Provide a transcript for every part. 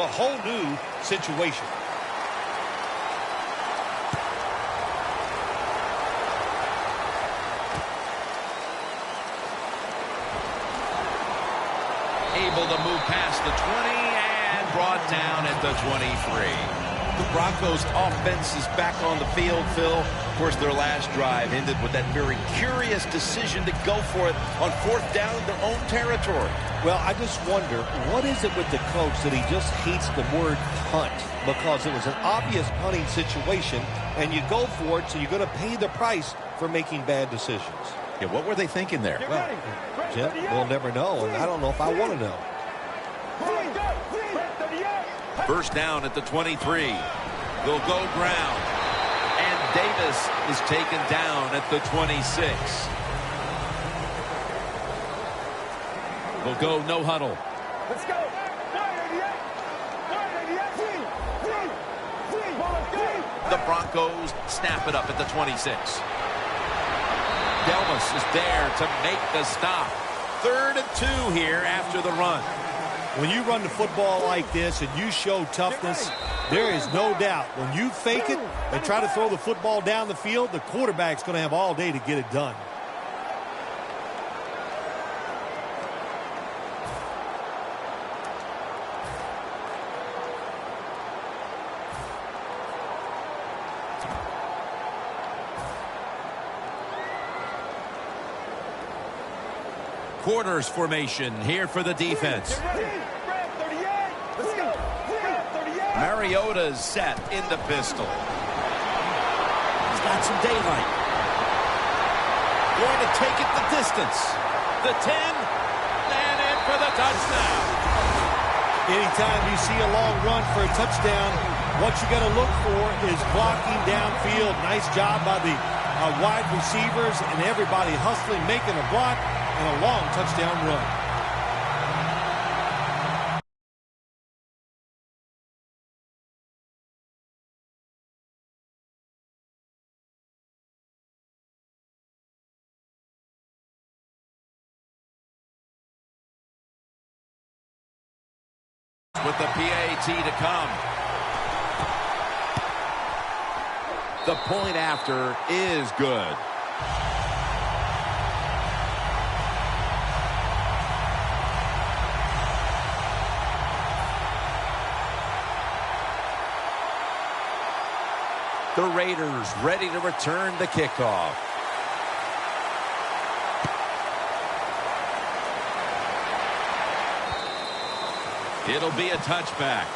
A whole new situation. Able to move past the 20 and brought down at the 23. The Broncos offense is back on the field, Phil. Of course, their last drive ended with that very curious decision to go for it on 4th down in their own territory. Well, I just wonder, what is it with the coach that he just hates the word punt? Because it was an obvious punting situation, and you go for it, so you're going to pay the price for making bad decisions. Yeah, what were they thinking there? Well, Jim, we'll never know, and I don't know if I want to know. First down at the 23. They'll go ground. And Davis is taken down at the 26. They'll go no huddle. Let's go. The Broncos snap it up at the 26. Delmas is there to make the stop. 3rd and 2 here after the run. When you run the football like this and you show toughness, there is no doubt when you fake it and try to throw the football down the field, the quarterback's going to have all day to get it done. Quarters formation here for the defense. Mariota's set in the pistol. He's got some daylight. Going to take it the distance. The 10, and in for the touchdown. Anytime you see a long run for a touchdown, what you got to look for is blocking downfield. Nice job by the wide receivers and everybody hustling, making a block. And a long touchdown run. With the PAT to come. The point after is good. The Raiders ready to return the kickoff. It'll be a touchback.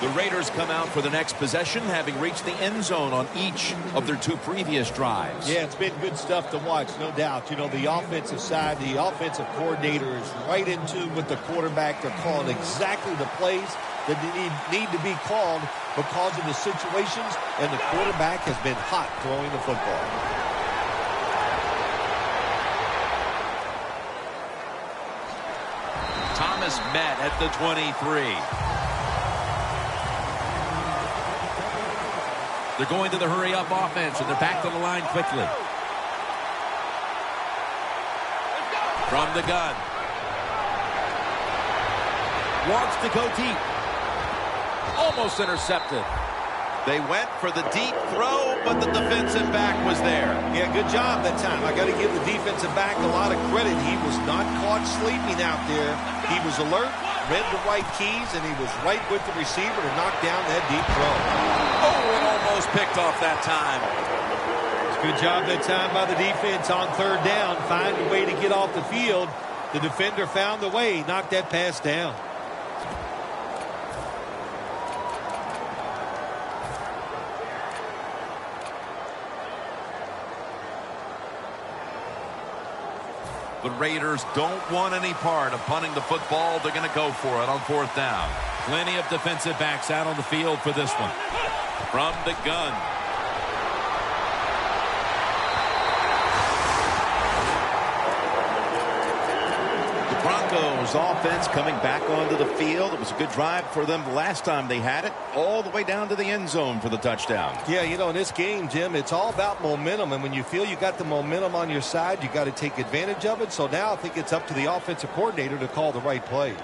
The Raiders come out for the next possession, having reached the end zone on each of their 2 previous drives. Yeah, it's been good stuff to watch, no doubt. You know, the offensive side, the offensive coordinator is right in tune with the quarterback. They're calling exactly the plays that need to be called because of the situations, and the quarterback has been hot throwing the football. Thomas met at the 23. They're going to the hurry-up offense, and they're back to the line quickly. From the gun. Wants to go deep. Almost intercepted. They went for the deep throw, but the defensive back was there. Yeah, good job that time. I got to give the defensive back a lot of credit. He was not caught sleeping out there. He was alert, read the right keys, and he was right with the receiver to knock down that deep throw. Oh, and almost picked off that time. Good job that time by the defense on 3rd down. Find a way to get off the field. The defender found the way, knocked that pass down. The Raiders don't want any part of punting the football. They're going to go for it on 4th down. Plenty of defensive backs out on the field for this one. From the gun. The Broncos offense coming back onto the field. It was a good drive for them the last time they had it, all the way down to the end zone for the touchdown. Yeah, you know, in this game, Jim, it's all about momentum. And when you feel you got the momentum on your side, you got to take advantage of it. So now I think it's up to the offensive coordinator to call the right plays.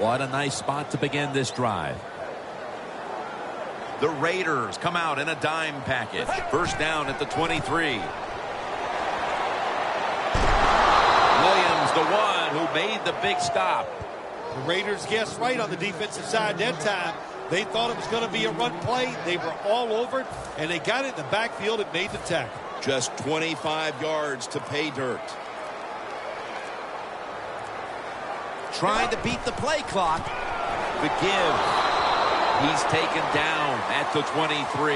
What a nice spot to begin this drive. The Raiders come out in a dime package. First down at the 23. Williams, the one who made the big stop. The Raiders guessed right on the defensive side that time. They thought it was going to be a run play. They were all over it, and they got it in the backfield and made the tackle. Just 25 yards to pay dirt. Trying to beat the play clock. The give. He's taken down at the 23.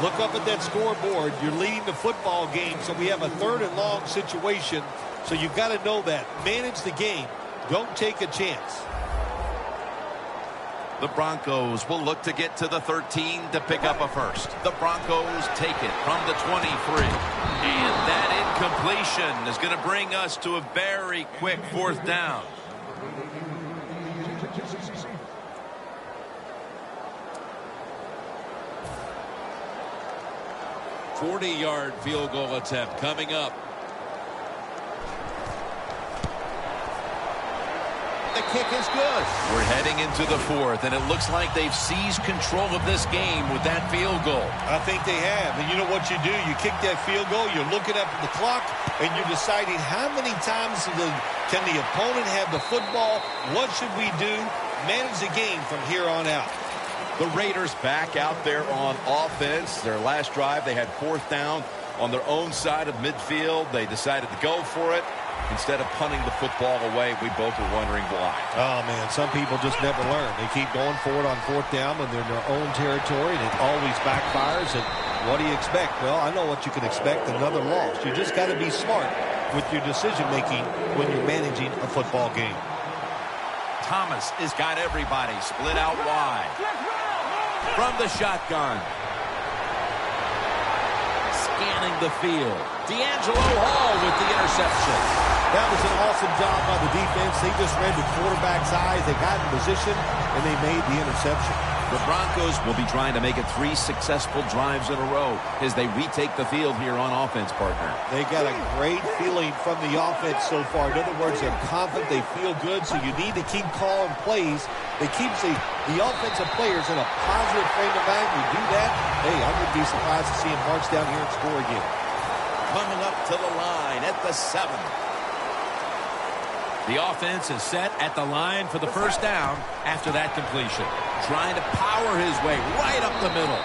Look up at that scoreboard. You're leading the football game, so we have a 3rd and long situation. So you've got to know that. Manage the game. Don't take a chance. The Broncos will look to get to the 13 to pick up a first. The Broncos take it from the 23. And that incompletion is going to bring us to a very quick 4th down. A 40-yard field goal attempt coming up. The kick is good. We're heading into the 4th, and it looks like they've seized control of this game with that field goal. I think they have. And you know what you do? You kick that field goal, you're looking up at the clock, and you're deciding how many times can the opponent have the football? What should we do? Manage the game from here on out. The Raiders back out there on offense. Their last drive, they had 4th down on their own side of midfield. They decided to go for it. Instead of punting the football away, we both were wondering why. Oh, man, some people just never learn. They keep going for it on 4th down when they're in their own territory, and it always backfires. And what do you expect? Well, I know what you can expect, another loss. You just got to be smart with your decision-making when you're managing a football game. Thomas has got everybody split out wide. From the shotgun. Scanning the field. D'Angelo Hall with the interception. That was an awesome job by the defense. They just read the quarterback's eyes. They got in position, and they made the interception. The Broncos will be trying to make it 3 successful drives in a row as they retake the field here on offense, partner. They got a great feeling from the offense so far. In other words, they're confident. They feel good, so you need to keep calling plays. They keep the offensive players in a positive frame of mind. You do that, hey, I wouldn't be surprised to see them march down here and score again. Coming up to the line at the 7. The offense is set at the line for the first down after that completion. Trying to power his way right up the middle.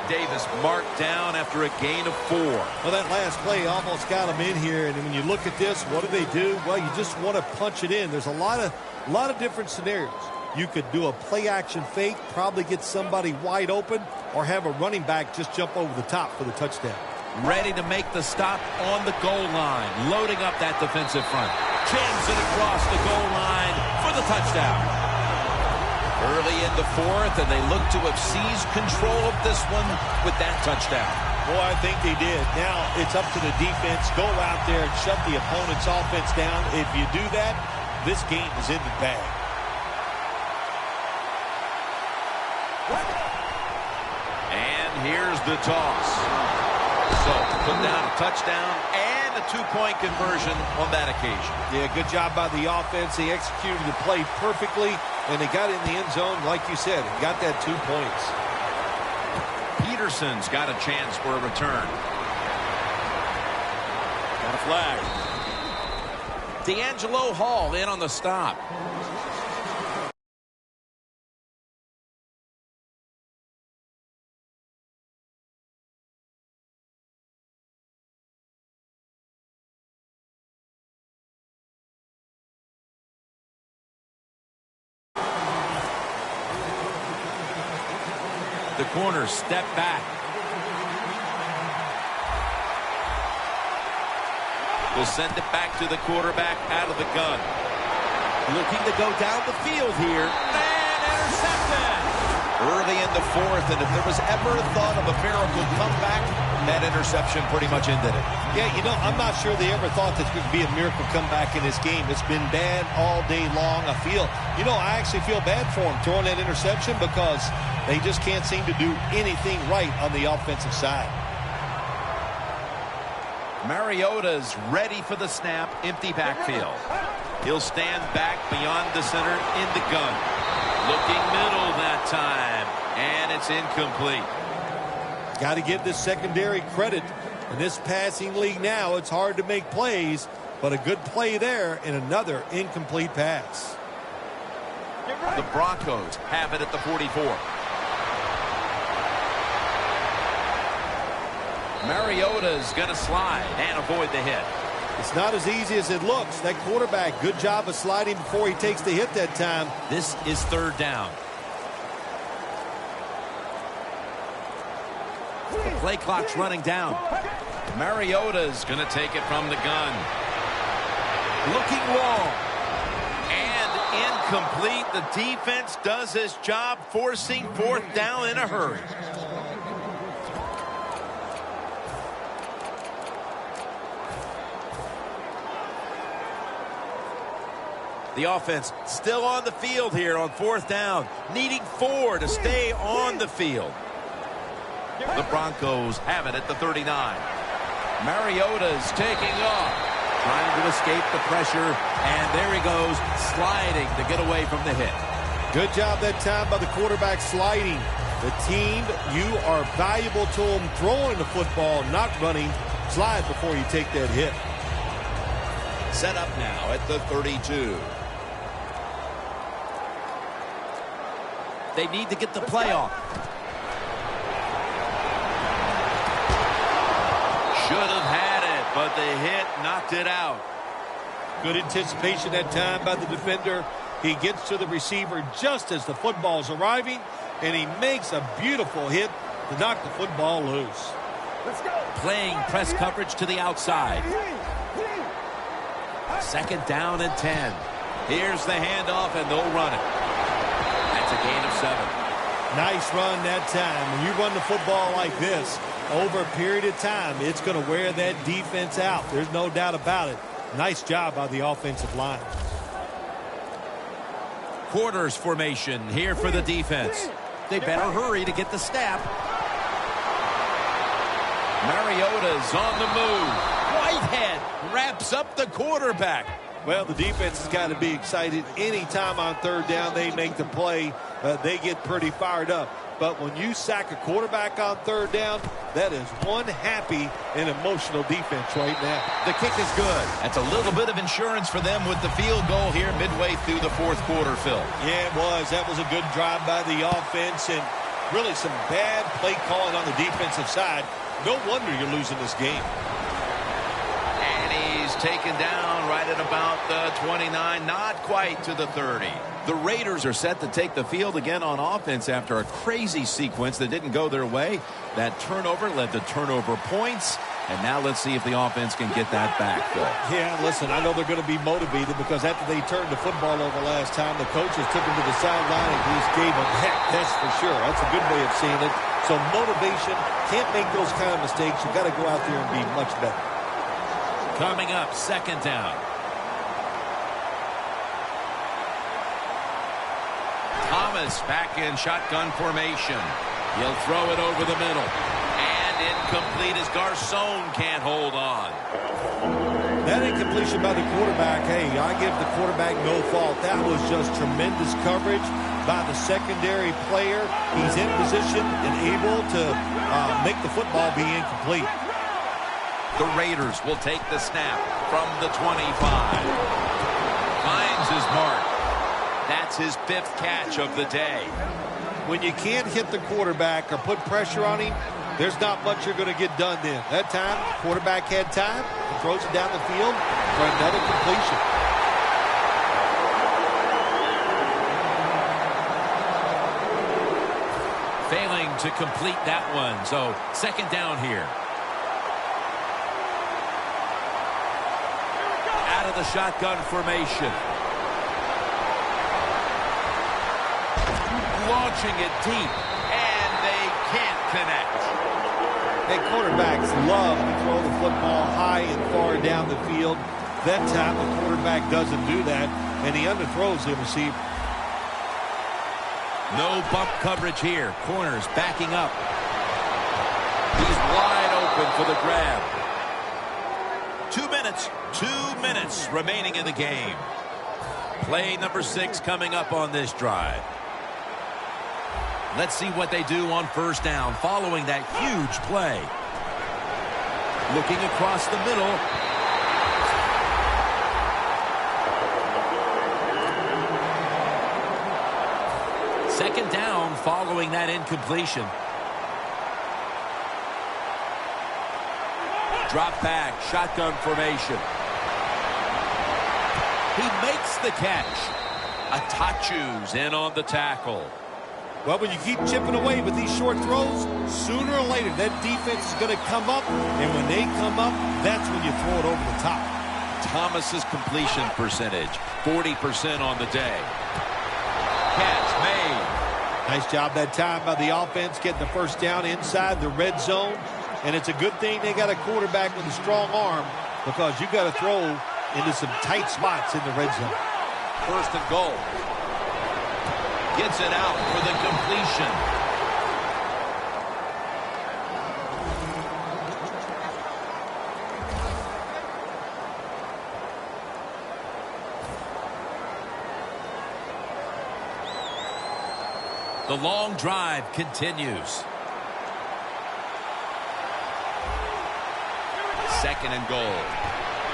Davis marked down after a gain of 4. Well, that last play almost got him in here, and when you look at this, what do? Well, you just want to punch it in. There's a lot of different scenarios. You could do a play-action fake, probably get somebody wide open, or have a running back just jump over the top for the touchdown. Ready to make the stop on the goal line. Loading up that defensive front. Jams it across the goal line for the touchdown. Early in the 4th, and they look to have seized control of this one with that touchdown. Boy, I think they did. Now it's up to the defense. Go out there and shut the opponent's offense down. If you do that, this game is in the bag. And here's the toss. So, put down a touchdown and a 2-point conversion on that occasion. Yeah, good job by the offense. They executed the play perfectly, and they got in the end zone, like you said, and got that 2 points. Peterson's got a chance for a return. Got a flag. D'Angelo Hall in on the stop. The corner step back. Will send it back to the quarterback out of the gun. Looking to go down the field here. And intercepted. Early in the 4th, and if there was ever a thought of a miracle comeback, that interception pretty much ended it. Yeah, you know, I'm not sure they ever thought there could be a miracle comeback in this game. It's been bad all day long. I actually feel bad for them throwing that interception because they just can't seem to do anything right on the offensive side. Mariota's ready for the snap. Empty backfield. He'll stand back beyond the center in the gun. Looking middle that time. And it's incomplete. Got to give this secondary credit. In this passing league now, it's hard to make plays, but a good play there and another incomplete pass. The Broncos have it at the 44. Mariota's going to slide and avoid the hit. It's not as easy as it looks. That quarterback, good job of sliding before he takes the hit that time. This is 3rd down. The play clock's running down. Mariota's going to take it from the gun. Looking long. And incomplete. The defense does its job, forcing 4th down in a hurry. The offense still on the field here on 4th down, needing 4 to stay on the field. The Broncos have it at the 39. Mariota's taking off, trying to escape the pressure, and there he goes, sliding to get away from the hit. Good job that time by the quarterback sliding. The team, you are valuable to them throwing the football, not running. Slide before you take that hit. Set up now at the 32. They need to get the play off. Should have had it, but the hit knocked it out. Good anticipation that time by the defender. He gets to the receiver just as the football's arriving, and he makes a beautiful hit to knock the football loose. Let's go. Playing press coverage to the outside. 2nd down and 10. Here's the handoff, and they'll run it. That's a gain of 7. Nice run that time. When you run the football like this, over a period of time, it's going to wear that defense out. There's no doubt about it. Nice job by the offensive line. Quarters formation here for the defense. They better hurry to get the snap. Mariota's on the move. Whitehead wraps up the quarterback. Well, the defense has got to be excited. Anytime on 3rd down they make the play, they get pretty fired up. But when you sack a quarterback on 3rd down, that is one happy and emotional defense right now. The kick is good. That's a little bit of insurance for them with the field goal here midway through the 4th quarter, Phil. Yeah, it was. That was a good drive by the offense and really some bad play calling on the defensive side. No wonder you're losing this game. And he's taken down right at about the 29, not quite to the 30. The Raiders are set to take the field again on offense after a crazy sequence that didn't go their way. That turnover led to turnover points. And now let's see if the offense can get that back, Phil. Yeah, listen, I know they're going to be motivated because after they turned the football over last time, the coaches took them to the sideline and just gave them heck, that's for sure. That's a good way of seeing it. So motivation, can't make those kind of mistakes. You've got to go out there and be much better. Coming up, 2nd down. Thomas back in shotgun formation. He'll throw it over the middle. And incomplete as Garcon can't hold on. That incompletion by the quarterback, hey, I give the quarterback no fault. That was just tremendous coverage by the secondary player. He's in position and able to make the football be incomplete. The Raiders will take the snap from the 25. Finds his mark. That's his 5th catch of the day. When you can't hit the quarterback or put pressure on him, there's not much you're going to get done then. That time, quarterback had time, and throws it down the field for another completion. Failing to complete that one, so 2nd down here. Out of the shotgun formation. Launching it deep, and they can't connect. Hey, quarterbacks love to throw the football high and far down the field. That time, the quarterback doesn't do that, and he underthrows the receiver. No bump coverage here. Corners backing up. He's wide open for the grab. 2 minutes remaining in the game. Play number 6 coming up on this drive. Let's see what they do on first down following that huge play. Looking across the middle. Second down following that incompletion. Drop back, shotgun formation. He makes the catch. Atachu's in on the tackle. Well, when you keep chipping away with these short throws, sooner or later that defense is going to come up, and when they come up, that's when you throw it over the top. Thomas's completion percentage, 40% on the day. Catch made. Nice job that time by the offense getting the first down inside the red zone. And it's a good thing they got a quarterback with a strong arm, because you got to throw into some tight spots in the red zone. First and goal. Gets it out for the completion. The long drive continues. Second and goal.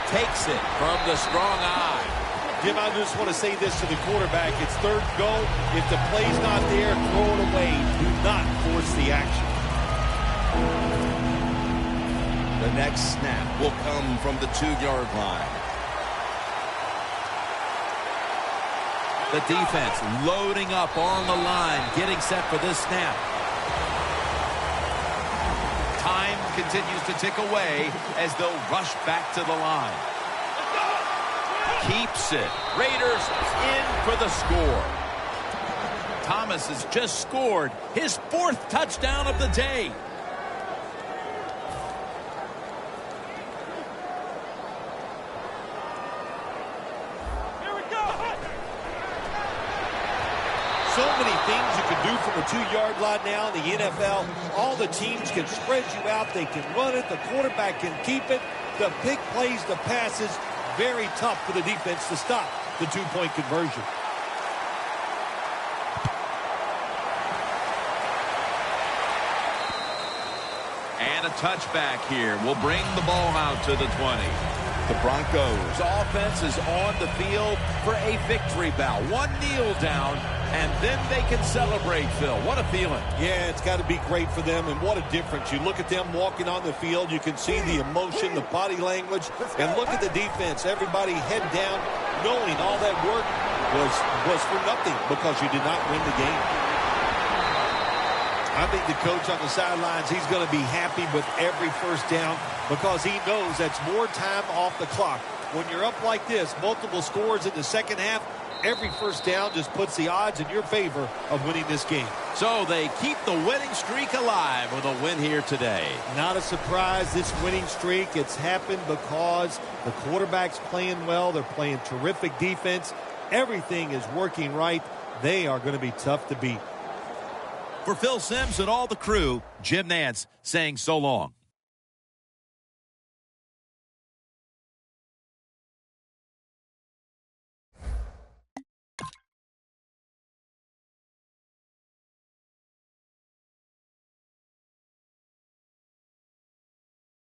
Takes it from the strong eye. Jim, I just want to say this to the quarterback. It's third and goal. If the play's not there, throw it away. Do not force the action. The next snap will come from the 2-yard line. The defense loading up on the line, getting set for this snap. Time continues to tick away as they'll rush back to the line. Keeps it. Raiders in for the score. Thomas has just scored his 4th touchdown of the day. So many things you can do from the 2-yard line now in the NFL. All the teams can spread you out. They can run it. The quarterback can keep it. The big plays, the passes, very tough for the defense to stop the 2-point conversion. And a touchback here will bring the ball out to the 20. The Broncos Offense is on the field for a victory bow. One kneel down, and then they can celebrate, Phil. What a feeling. Yeah, it's got to be great for them, and what a difference. You look at them walking on the field, you can see the emotion, the body language, and look at the defense. Everybody head down, knowing all that work was for nothing because you did not win the game. I think the coach on the sidelines, he's going to be happy with every first down because he knows that's more time off the clock. When you're up like this, multiple scores in the second half, every first down just puts the odds in your favor of winning this game. So they keep the winning streak alive with a win here today. Not a surprise, this winning streak. It's happened because the quarterback's playing well. They're playing terrific defense. Everything is working right. They are going to be tough to beat. For Phil Simms and all the crew, Jim Nantz saying so long.